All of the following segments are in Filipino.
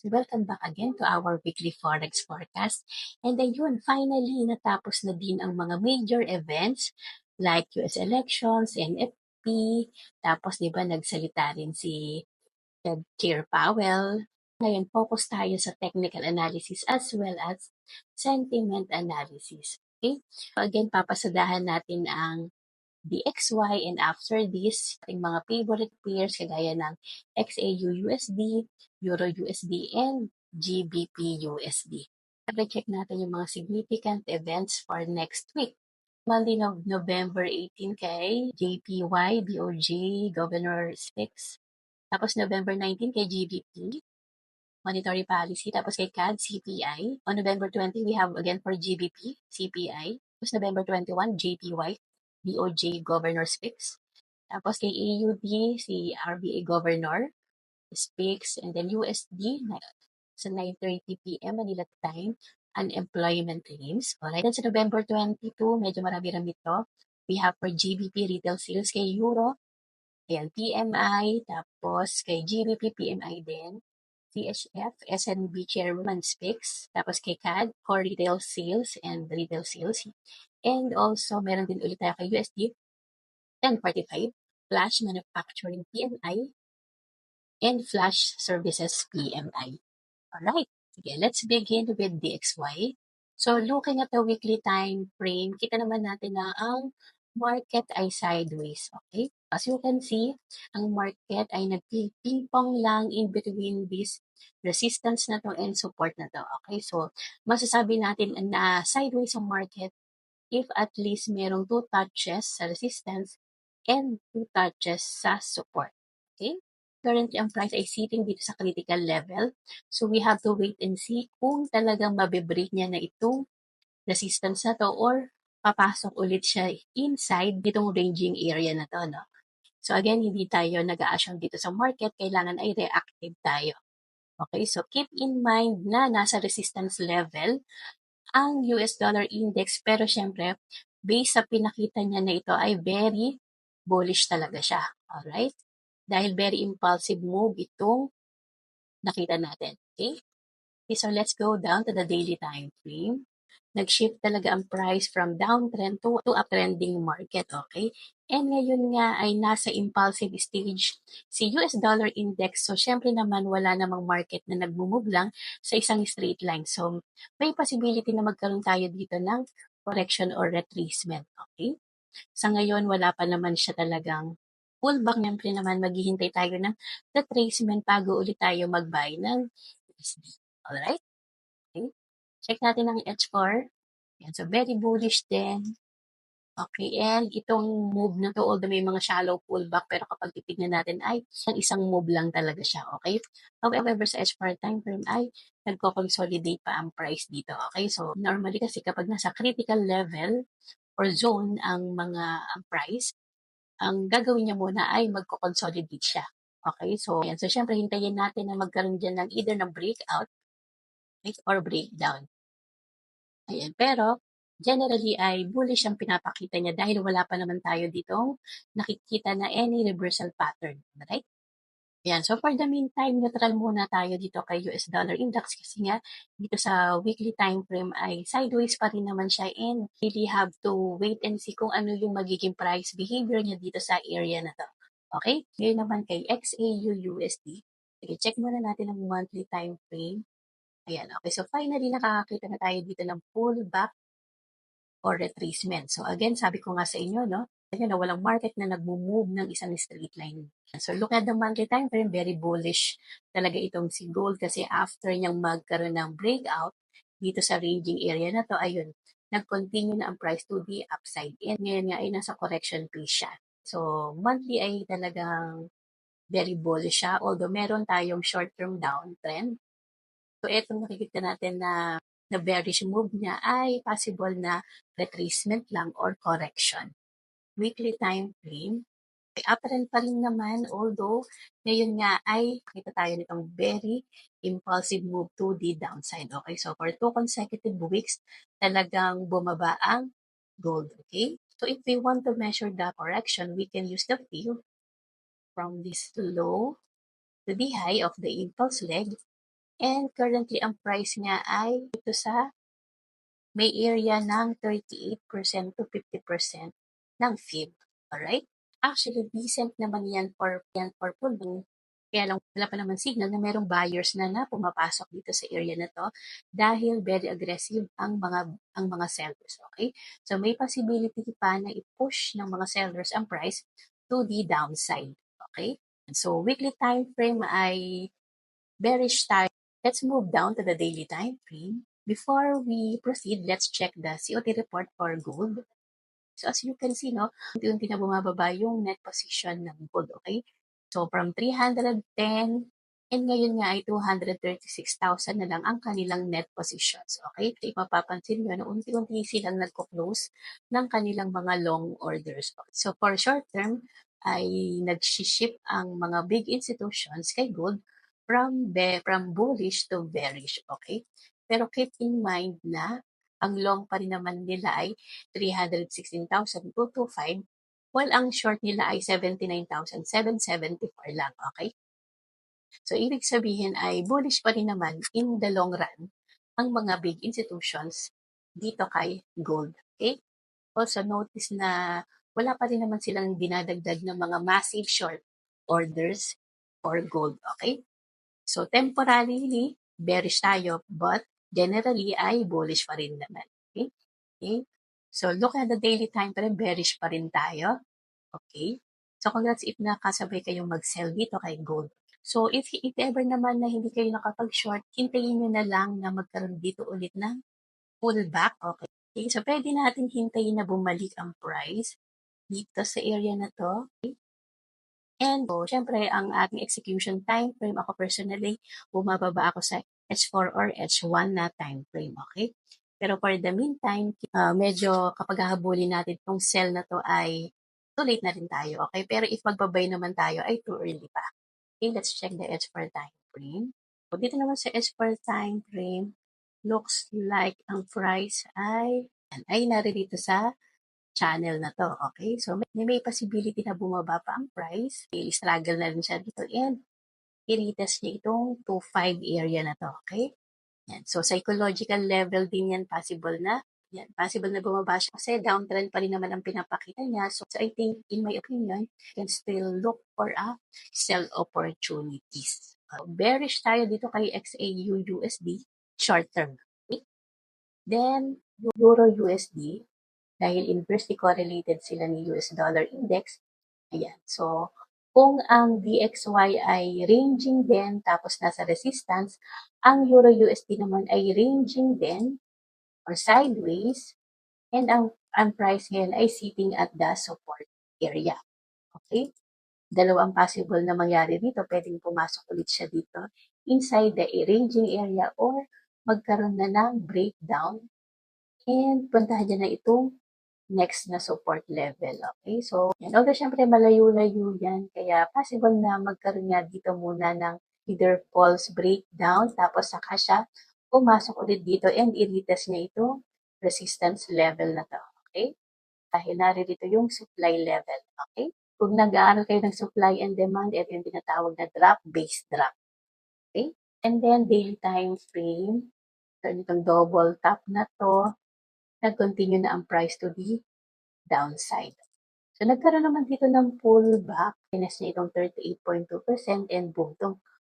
Welcome back again to our weekly Forex forecast. And ayun, finally, natapos na din ang mga major events like US elections, NFP, tapos di ba nagsalita rin si Fed Chair Powell. Ngayon, focus tayo sa technical analysis as well as sentiment analysis. Okay? So again, papasadahan natin ang DXY, and after this, ating mga favorite pairs kagaya ng XAU-USD, Euro-USD, and GBP-USD. Check natin yung mga significant events for next week. Monday, November 18 kay JPY, BOJ, Governor Speaks. Tapos November 19 kay GBP, Monetary Policy. Tapos kay CAD, CPI. On November 20, we have again for GBP, CPI. Tapos November 21, JPY, BOJ Governor Speaks. Tapos kay AUD, si RBA Governor Speaks. And then USD, sa 9:30 p.m. Manila time, unemployment claims. Alright, then sa November 22, medyo marami-rami ito. We have for GBP retail sales kay Euro, ayan, PMI, tapos kay GBP PMI din. CHF, SNB Chairman Speaks, tapos kay CAD, core retail sales and retail sales. And also, meron din ulit tayo kay USD, 1045, Flash Manufacturing PMI, and Flash Services PMI. Alright, sige, let's begin with DXY. So, looking at the weekly time frame, kita naman natin na ang market ay sideways, okay? As you can see, ang market ay nagpipingpong lang in between this resistance na to and support na to, okay? So, masasabi natin na sideways ang market if at least merong 2 touches sa resistance and 2 touches sa support, okay? Currently, ang price ay sitting dito sa critical level. So, we have to wait and see kung talagang mabibreak niya na itong resistance na to or papasok ulit siya inside ditong ranging area na to, no? So again, hindi tayo nag-a-assume dito sa market, kailangan ay reactive tayo. Okay, so keep in mind na nasa resistance level ang US dollar index, pero syempre, based sa pinakita niya na ito ay very bullish talaga siya. Alright? Dahil very impulsive move itong nakita natin. Okay? Okay, so let's go down to the daily time frame. Nag-shift talaga ang price from downtrend to uptrending market, okay? And ngayon nga ay nasa impulsive stage si US dollar index. So, syempre naman wala namang market na nagmumove lang sa isang straight line. So, may possibility na magkaroon tayo dito ng correction or retracement, okay? Sa ngayon, wala pa naman siya talagang pullback. Syempre naman, maghihintay tayo ng retracement bago ulit tayo mag-buy ng USD. Alright? Okay. Check natin ang H4. Yan. So, very bullish din. Okay, and itong move na to, although may mga shallow pullback, pero kapag titignan natin ay isang move lang talaga siya, okay? However, sa H4 time frame ay nagko-consolidate pa ang price dito, okay? So, normally kasi kapag nasa critical level or zone ang price, ang gagawin niya muna ay magko-consolidate siya. Okay, so yan. So, syempre, hintayin natin na magkaroon dyan ng either ng breakout or breakdown. Ayan. Pero, generally ay bullish ang pinapakita niya dahil wala pa naman tayo ditong nakikita na any reversal pattern. Right? Ayan. So, for the meantime, neutral muna tayo dito kay US dollar index kasi nga dito sa weekly time frame ay sideways pa rin naman siya and really have to wait and see kung ano yung magiging price behavior niya dito sa area na to. Okay? Ngayon naman kay XAU-USD. Sige, check muna natin ang monthly time frame. Ayan, okay. So, finally, nakakakita na tayo dito ng pullback or retracement. So, again, sabi ko nga sa inyo, no? Ayun na walang market na nagmo-move ng isang straight line. So, look at the monthly time frame, very bullish talaga itong si gold kasi after niyang magkaroon ng breakout dito sa ranging area na to, ayun, nag-continue na ang price to the upside. And ngayon nga ay nasa correction phase siya. So, monthly ay talagang very bullish siya. Although meron tayong short-term downtrend, so, etong nakikita natin na bearish move niya ay possible na retracement lang or correction. Weekly time frame, ay uptrend pa rin naman, although ngayon nga ay kita tayo nitong very impulsive move to the downside. Okay, so for 2 consecutive weeks, talagang bumaba ang gold. Okay, so if we want to measure the correction, we can use the field from this low to the high of the impulse leg. And currently, ang price niya ay ito sa may area ng 38% to 50% ng FIB. Alright? Actually, decent naman yan for pull. Kaya lang wala pa naman signal na merong buyers na pumapasok dito sa area na to dahil very aggressive ang mga sellers. Okay? So may possibility pa na i-push ng mga sellers ang price to the downside. Okay? So weekly time frame ay bearish tayo. Let's move down to the daily time frame. Before we proceed, let's check the COT report for gold. So as you can see, no, unti-unti na bumababa yung net position ng gold, okay? So from 310 and ngayon nga ay 236,000 na lang ang kanilang net positions, okay? So mapapansin nyo na unti-unti silang nagko-close ng kanilang mga long orders. So for short term, ay nag-shift ang mga big institutions kay gold from bullish to bearish, okay? Pero keep in mind na ang long pa rin naman nila ay 316,225 while ang short nila ay 79,774 lang, okay? So, ibig sabihin ay bullish pa rin naman in the long run ang mga big institutions dito kay gold, okay? Also, notice na wala pa rin naman silang dinadagdag ng mga massive short orders for gold, okay? So, temporarily, bearish tayo, but generally ay bullish pa rin naman. Okay? Okay? So, look at the daily time frame, bearish pa rin tayo. Okay? So, congrats if nakasabay kayong mag-sell dito kay gold. So, if ever naman na hindi kayo nakapag-short, hintayin nyo na lang na magkaroon dito ulit ng pullback. Okay? So, pwede natin hintayin na bumalik ang price dito sa area na to. Okay? And syempre, ang ating execution time frame, ako personally, bumababa ako sa H4 or H1 na time frame, okay? Pero for the meantime, medyo kapag hahabulin natin itong sell na to ay too late na rin tayo, okay? Pero if magbabay naman tayo ay too early pa. Okay, let's check the H4 time frame. So, dito naman sa H4 time frame, looks like ang price ay naririto sa channel na to, okay? So, may possibility na bumaba pa ang price. I-struggle na rin siya dito and i-retest niya itong 2.5 area na to, okay? Yan. So, psychological level din yan, possible na bumaba siya kasi downtrend pa rin naman ang pinapakita niya. So I think, in my opinion, you can still look for a sell opportunities. Bearish tayo dito kay XAU-USD, short term. Okay? Then, Euro-USD, dahil inversely correlated sila ni US dollar index. Ayan. So, kung ang DXY ay ranging din tapos nasa resistance, ang Euro-USD naman ay ranging din or sideways and ang price ngayon ay sitting at the support area. Okay? Dalawang possible na mangyari dito. Pwedeng pumasok ulit siya dito inside the ranging area or magkaroon na ng breakdown and puntahan niya na itong next na support level. Okay? So, yan. Although, syempre, malayo-layo yan. Kaya, possible na magkaroon nga dito muna ng either false breakdown, tapos saka siya pumasok ulit dito and i-retest niya itong resistance level na to. Okay? Dahil naririto yung supply level. Okay? Kung nag-aaral kayo ng supply and demand, ito yung tinatawag na drop-based drop. Okay? And then, daily time frame. So, itong double top na to, nag-continue na ang price to the downside. So, nagkaroon naman dito ng pullback. Tinas niya itong 38.2% and boom,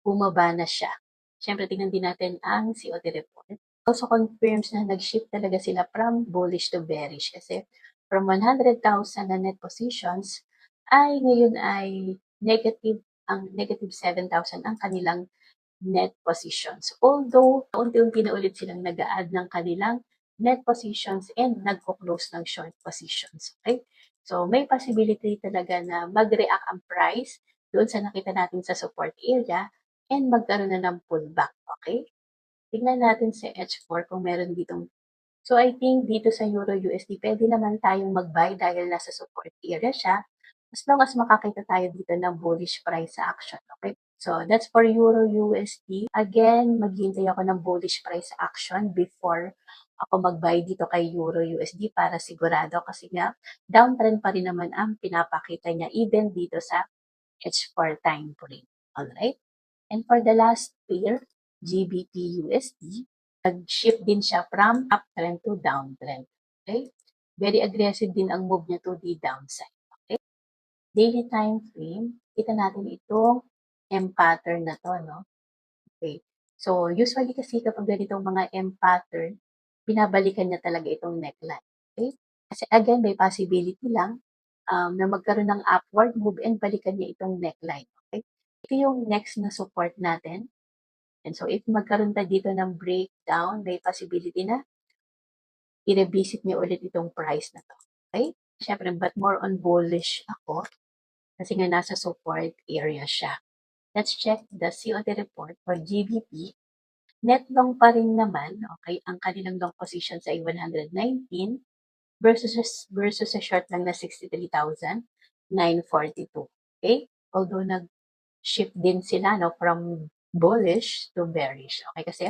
bumaba na siya. Siyempre, tingnan din natin ang COT report. Also confirms na nag-shift talaga sila from bullish to bearish kasi from 100,000 na net positions ay ngayon ay negative 7,000 ang kanilang net positions. Although, unti-unti na ulit silang nag-a-add ng kanilang net positions and nagko-close ng short positions. Okay? So, may possibility talaga na mag-react ang price doon sa nakita natin sa support area and magkaroon na ng pullback. Okay? Tingnan natin sa H4 kung meron ditong. So, I think dito sa Euro-USD, pwede naman tayong mag-buy dahil nasa support area siya as long as makakita tayo dito ng bullish price action. Okay? So, that's for Euro-USD. Again, maghihintay ako ng bullish price action before ako mag-buy dito kay Euro-USD para sigurado kasi nga downtrend pa rin naman ang pinapakita niya even dito sa H4 time frame. Alright? And for the last pair, GBP USD, nag-shift din siya from uptrend to downtrend. Okay? Very aggressive din ang move niya to the downside. Okay? Daily time frame, kita natin itong M pattern na to, no? Okay. So, usually kasi kapag ganitong mga M pattern, binabalikan niya talaga itong neckline. Okay? Kasi again, may possibility lang na magkaroon ng upward move and balikan niya itong neckline. Okay? Ito yung next na support natin. And so, if magkaroon tayo dito ng breakdown, may possibility na i-revisit niya ulit itong price na to. Okay? Siyempre, but more on bullish ako kasi nga nasa support area siya. Let's check the COT report for GBP. Net long pa rin naman, okay, ang kanilang long position ay 119 versus a short lang na 63,942. Okay? Although nag-shift din sila no, from bullish to bearish. Okay? Kasi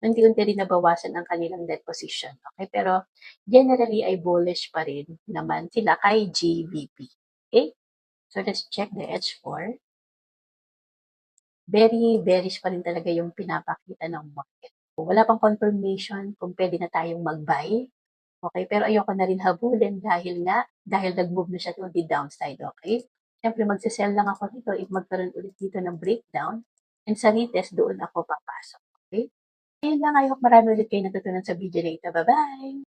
unti-unti rin nabawasan ang kanilang net position. Okay? Pero generally ay bullish pa rin naman sila kay GBP. Okay? So let's check the H4. Very bearish pa rin talaga yung pinapakita ng market. Wala pang confirmation kung pwede na tayong mag-buy. Okay, pero ayoko na rin habulin dahil nag-move na siya to the downside, okay? Siyempre, magsisell lang ako dito if magkaroon ulit dito ng breakdown and sa retest, doon ako papasok, okay? Ayun lang, I hope marami ulit kayo natutunan sa video na ito. Bye-bye!